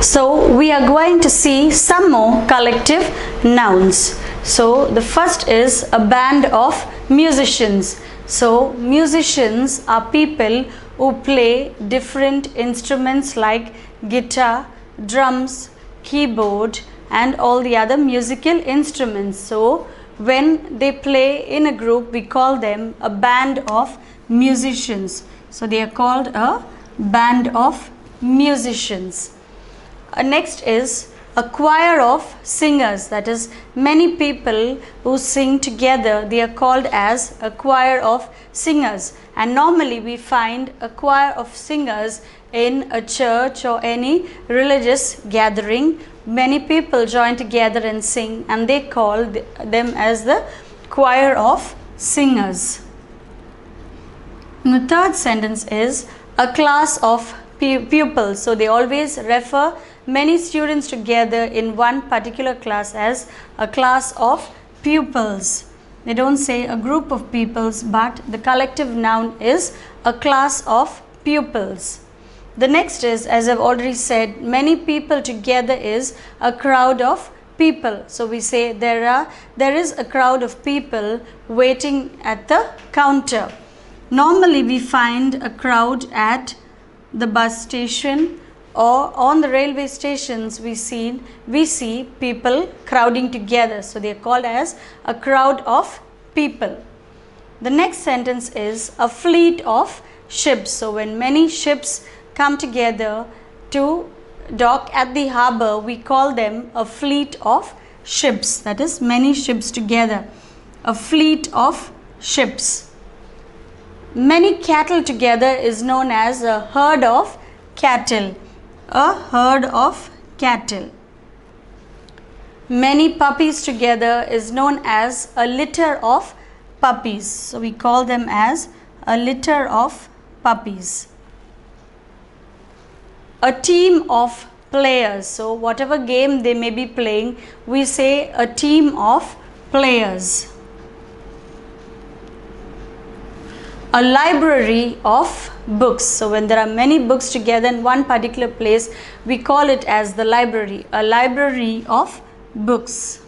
So we are going to see some more collective nouns. So the first is a band of musicians. So musicians are people who play different instruments like guitar, drums, keyboard and all the other musical instruments. So when they play in a group, we call them a band of musicians. So they are called a band of musicians. Next is a choir of singers, that is many people who sing together, they are called as a choir of singers. And normally we find a choir of singers in a church or any religious gathering. Many people join together and sing, and they call them as the choir of singers. And the third sentence is a class of pupils. So they always refer many students together in one particular class as a class of pupils. They don't say a group of pupils, but the collective noun is a class of pupils. The next is, as I've already said, many people together is a crowd of people. So we say there is a crowd of people waiting at the counter. Normally we find a crowd at the bus station or on the railway stations. We see people crowding together. So they are called as a crowd of people. The next sentence is a fleet of ships. So when many ships come together to dock at the harbor, we call them a fleet of ships. That is many ships together. A fleet of ships. Many cattle together is known as a herd of cattle. A herd of cattle. Many puppies together is known as a litter of puppies. So we call them as a litter of puppies. A team of players. So whatever game they may be playing, we say a team of players. A library of books. So when there are many books together in one particular place, we call it as the library. A library of books.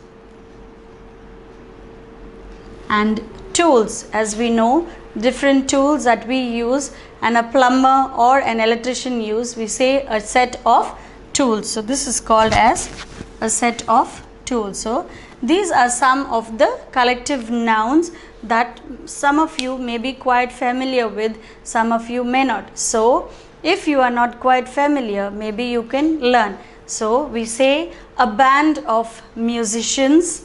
And tools, as we know, different tools that we use and a plumber or an electrician use, we say a set of tools. So this is called as a set of tools. So these are some of the collective nouns that some of you may be quite familiar with, some of you may not. So if you are not quite familiar, maybe you can learn. So we say a band of musicians,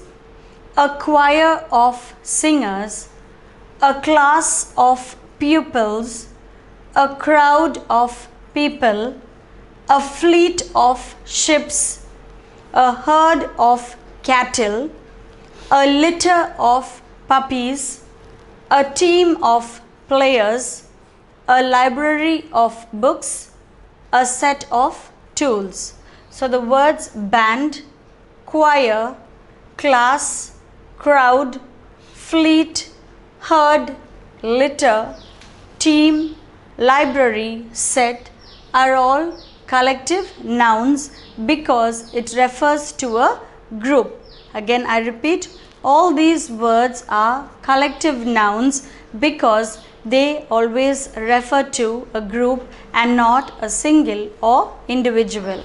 a choir of singers, a class of pupils, a crowd of people, a fleet of ships, a herd of cattle, a litter of puppies, a team of players, a library of books, a set of tools. So the words band, choir, class, crowd, fleet, herd, litter, team, library, set are all collective nouns because it refers to a group. Again, I repeat, all these words are collective nouns because they always refer to a group and not a single or individual.